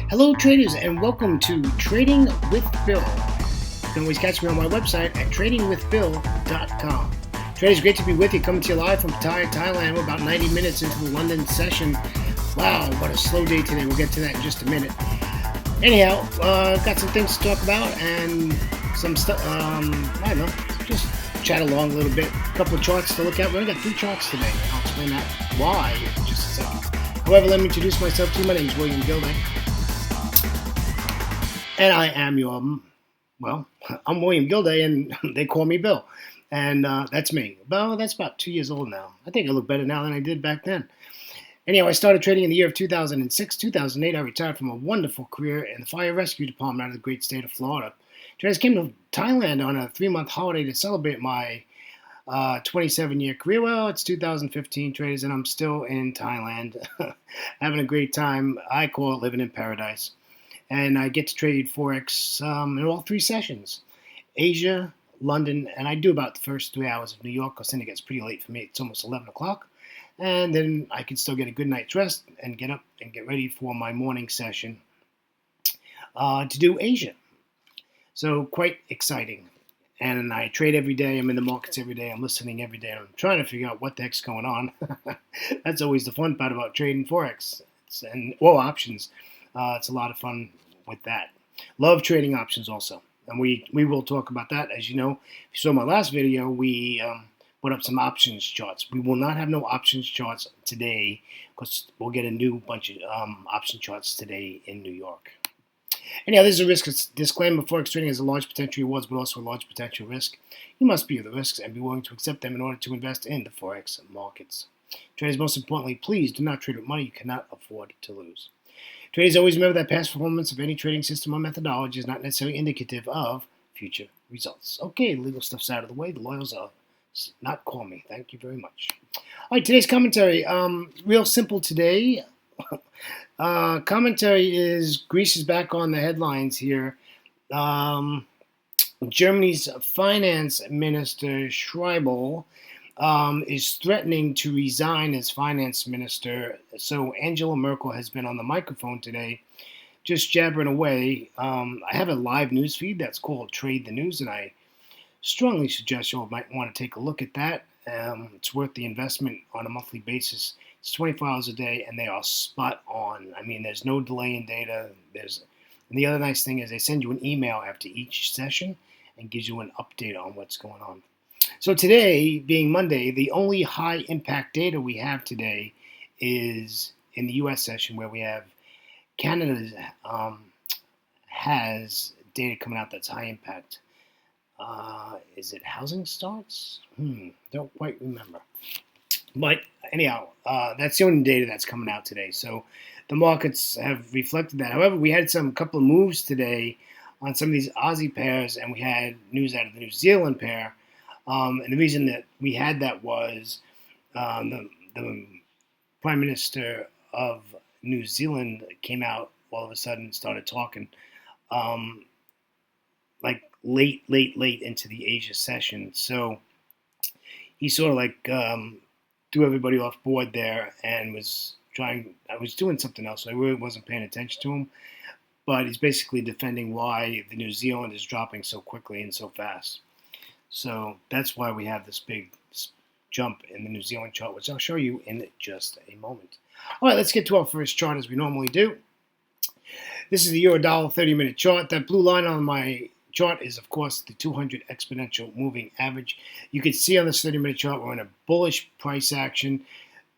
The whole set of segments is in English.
Hello, traders, and welcome to Trading with Bill. You can always catch me on my website at tradingwithbill.com. Traders, great to be with you. Coming to you live from Pattaya, Thailand. We're about 90 minutes into the London session. Wow, what a slow day today. We'll get to that in just a minute. Anyhow, got some things to talk about and some stuff. I don't know, just chat along a little bit. A couple of charts to look at. We only got 3 charts today. I'll explain that why in just a second. However, let me introduce myself to you. My name is William Gilday. And I am I'm William Gilday, and they call me Bill. And that's me. Well, that's about 2 years old now. I think I look better now than I did back then. Anyhow, I started trading in the year of 2006, 2008. I retired from a wonderful career in the fire rescue department out of the great state of Florida. Traders came to Thailand on a 3-month holiday to celebrate my 27-year career. Well, it's 2015, traders, and I'm still in Thailand, having a great time. I call it living in paradise. And I get to trade Forex in all 3 sessions, Asia, London, and I do about the first 3 hours of New York, because then it gets pretty late for me. It's almost 11 o'clock. And then I can still get a good night's rest and get up and get ready for my morning session to do Asia. So quite exciting. And I trade every day. I'm in the markets every day. I'm listening every day. I'm trying to figure out what the heck's going on. That's always the fun part about trading Forex and options. It's a lot of fun with that. Love trading options also. And we will talk about that. As you know, if you saw my last video, we put up some options charts. We will not have no options charts today, because we'll get a new bunch of option charts today in New York. Anyhow, this is a risk disclaimer. Forex trading has a large potential rewards, but also a large potential risk. You must view the risks and be willing to accept them in order to invest in the Forex markets. Traders, most importantly, please do not trade with money you cannot afford to lose. Traders, always remember that past performance of any trading system or methodology is not necessarily indicative of future results. Okay, legal stuff's out of the way. The lawyers are not call me. Thank you very much. All right, today's commentary. Real simple today. Commentary is Greece is back on the headlines here. Germany's finance minister Schreibel is threatening to resign as finance minister. So Angela Merkel has been on the microphone today, just jabbering away. I have a live news feed that's called Trade the News, and I strongly suggest you all might want to take a look at that. It's worth the investment on a monthly basis. It's 24 hours a day, and they are spot on. I mean, there's no delay in data. And the other nice thing is they send you an email after each session and gives you an update on what's going on. So today, being Monday, the only high impact data we have today is in the U.S. session, where we have Canada has data coming out that's high impact. Is it housing starts? Don't quite remember. But anyhow, that's the only data that's coming out today. So the markets have reflected that. However, we had some couple of moves today on some of these Aussie pairs, and we had news out of the New Zealand pair. And the reason that we had that was the Prime Minister of New Zealand came out all of a sudden and started talking like late into the Asia session. So he sort of like threw everybody off board there and I was doing something else, so I really wasn't paying attention to him. But he's basically defending why the New Zealand is dropping so quickly and so fast. So that's why we have this big jump in the New Zealand chart, which I'll show you in just a moment. All right, let's get to our first chart as we normally do. This is the Euro-Dollar 30-minute chart. That blue line on my chart is, of course, the 200 exponential moving average. You can see on this 30-minute chart we're in a bullish price action.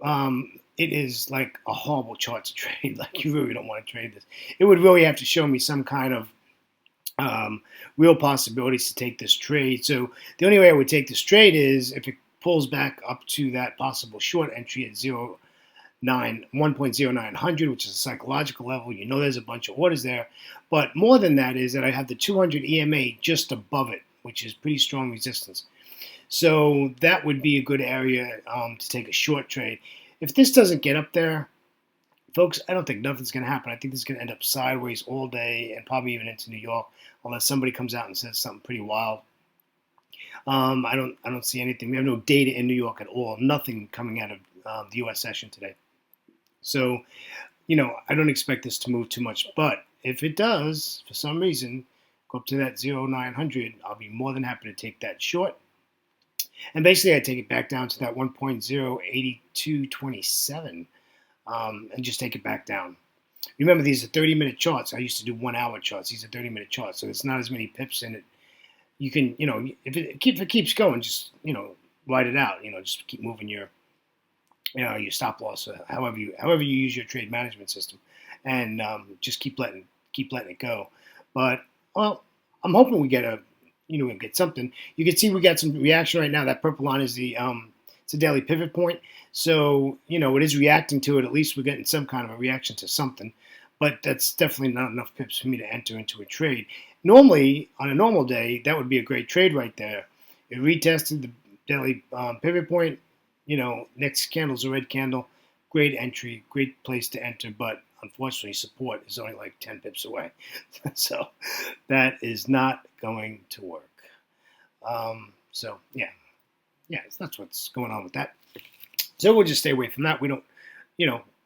It is like a horrible chart to trade. Like, you really don't want to trade this. It would really have to show me some kind of real possibilities to take this trade. So the only way I would take this trade is if it pulls back up to that possible short entry at 1.0900, which is a psychological level. You know there's a bunch of orders there. But more than that is that I have the 200 EMA just above it, which is pretty strong resistance. So that would be a good area to take a short trade. If this doesn't get up there, folks, I don't think nothing's going to happen. I think this is going to end up sideways all day and probably even into New York, unless somebody comes out and says something pretty wild. I don't see anything. We have no data in New York at all. Nothing coming out of the U.S. session today. So, I don't expect this to move too much. But if it does, for some reason, go up to that 0900, I'll be more than happy to take that short. And basically, I take it back down to that 1.08227 and just take it back down. Remember, these are 30-minute charts. I used to do 1 hour charts. These are 30-minute charts, so it's not as many pips in it. You can, if it keeps going, just, ride it out. Just keep moving your stop loss, however you use your trade management system, and just keep letting it go. But well, I'm hoping we get something. You can see we got some reaction right now. That purple line is it's a daily pivot point. So it is reacting to it. At least we're getting some kind of a reaction to something. But that's definitely not enough pips for me to enter into a trade. Normally, on a normal day, that would be a great trade right there. It retested the daily pivot point. Next candle's a red candle. Great entry, great place to enter, but unfortunately, support is only like 10 pips away. So that is not going to work. So yeah, that's what's going on with that. So we'll just stay away from that. We don't,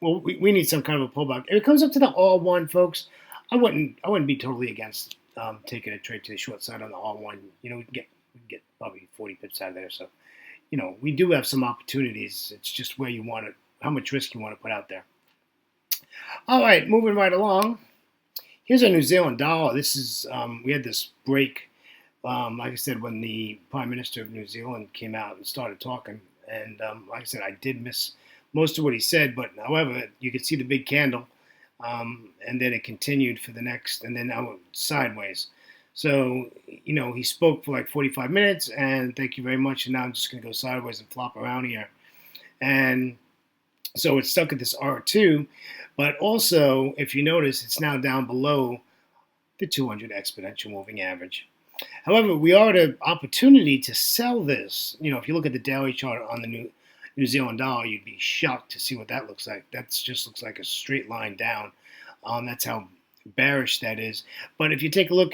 we need some kind of a pullback. If it comes up to the all one, folks, I wouldn't be totally against taking a trade to the short side on the all one. We can get probably 40 pips out of there. So we do have some opportunities. It's just where you want it, how much risk you want to put out there. All right, moving right along. Here's a New Zealand dollar. This is we had this break, like I said, when the Prime Minister of New Zealand came out and started talking. And like I said, I did miss most of what he said, but however, you could see the big candle, and then it continued for the next, and then I went sideways. So, he spoke for like 45 minutes, and thank you very much. And now I'm just going to go sideways and flop around here. And so it's stuck at this R2. But also, if you notice, it's now down below the 200 exponential moving average. However, we are at an opportunity to sell this. If you look at the daily chart on the New Zealand dollar, you'd be shocked to see what that looks like. That just looks like a straight line down. That's how bearish that is. But if you take a look,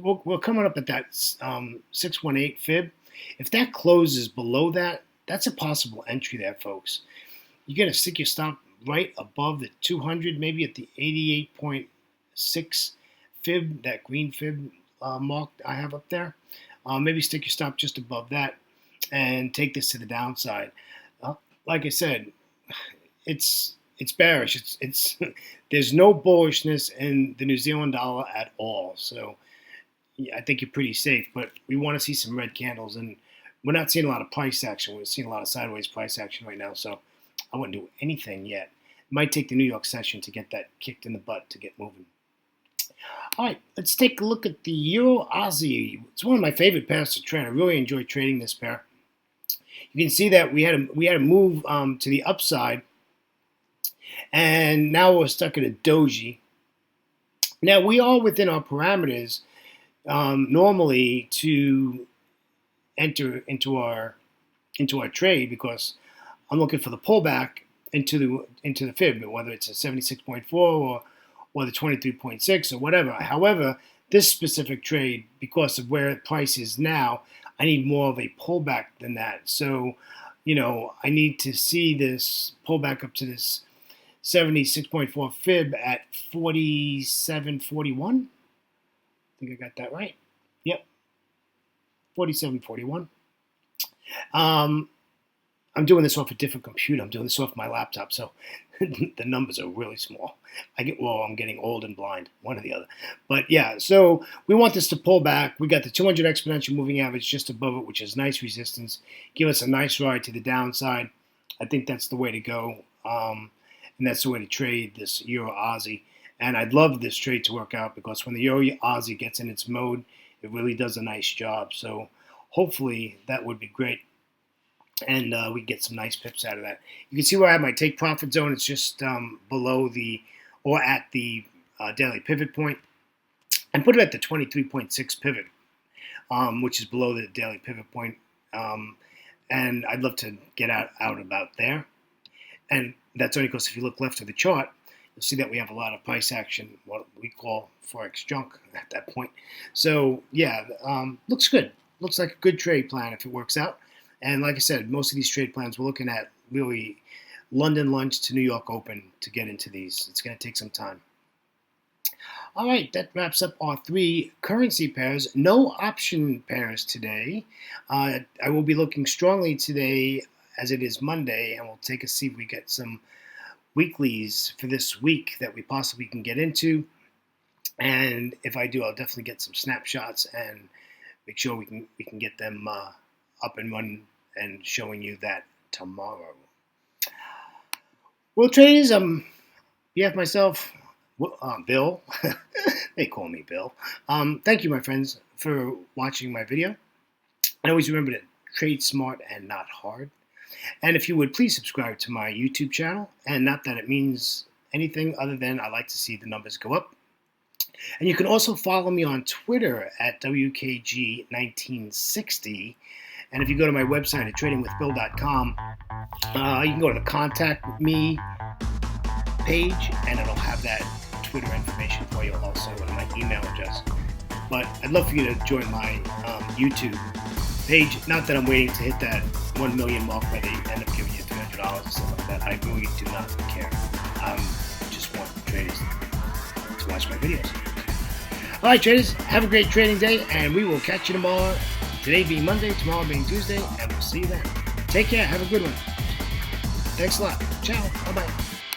we're coming up at that 618 fib. If that closes below that, that's a possible entry there, folks. You're going to stick your stop right above the 200, maybe at the 88.6 fib, that green fib mark I have up there. Maybe stick your stop just above that and take this to the downside. Like I said, it's bearish. It's there's no bullishness in the New Zealand dollar at all. So yeah, I think you're pretty safe. But we want to see some red candles, and we're not seeing a lot of price action. We're seeing a lot of sideways price action right now. So I wouldn't do anything yet. It might take the New York session to get that kicked in the butt to get moving. All right, let's take a look at the Euro Aussie. It's one of my favorite pairs to trade. I really enjoy trading this pair. You can see that we had a move to the upside, and now we're stuck at a doji. Now we are within our parameters normally to enter into our trade, because I'm looking for the pullback into the fib, whether it's a 76.4 or the 23.6 or whatever. However, this specific trade, because of where the price is now, I need more of a pullback than that. So, I need to see this pullback up to this 76.4 fib at 47.41. I think I got that right. Yep, 47.41. I'm doing this off a different computer. I'm doing this off my laptop, so the numbers are really small. I'm getting old and blind, one or the other. But yeah, so we want this to pull back. We got the 200 exponential moving average just above it, which is nice resistance. Give us a nice ride to the downside. I think that's the way to go, and that's the way to trade this Euro Aussie. And I'd love this trade to work out, because when the Euro Aussie gets in its mode, it really does a nice job. So hopefully that would be great, and we get some nice pips out of that. You can see where I have my take profit zone. It's just below or at the daily pivot point. And put it at the 23.6 pivot, which is below the daily pivot point. And I'd love to get out about there. And that's only because if you look left of the chart, you'll see that we have a lot of price action, what we call Forex junk at that point. So yeah, looks good. Looks like a good trade plan if it works out. And like I said, most of these trade plans we're looking at really London lunch to New York Open to get into these. It's going to take some time. All right, that wraps up our 3 currency pairs. No option pairs today. I will be looking strongly today as it is Monday, and we'll take a see if we get some weeklies for this week that we possibly can get into. And if I do, I'll definitely get some snapshots and make sure we can get them up and running and showing you that tomorrow. Well, traders, behalf myself, Bill, they call me Bill. Thank you, my friends, for watching my video. And always remember to trade smart and not hard. And if you would, please subscribe to my YouTube channel. And not that it means anything other than I like to see the numbers go up. And you can also follow me on Twitter at WKG1960. And if you go to my website at tradingwithbill.com, you can go to the Contact Me page, and it'll have that Twitter information for you also, and my email address. But I'd love for you to join my YouTube page. Not that I'm waiting to hit that 1 million mark where they end up giving you $300 or something like that. I really do not care. Just want traders to watch my videos. All right, traders, have a great trading day, and we will catch you tomorrow. Today being Monday, tomorrow being Tuesday, and we'll see you then. Take care. Have a good one. Thanks a lot. Ciao. Bye-bye.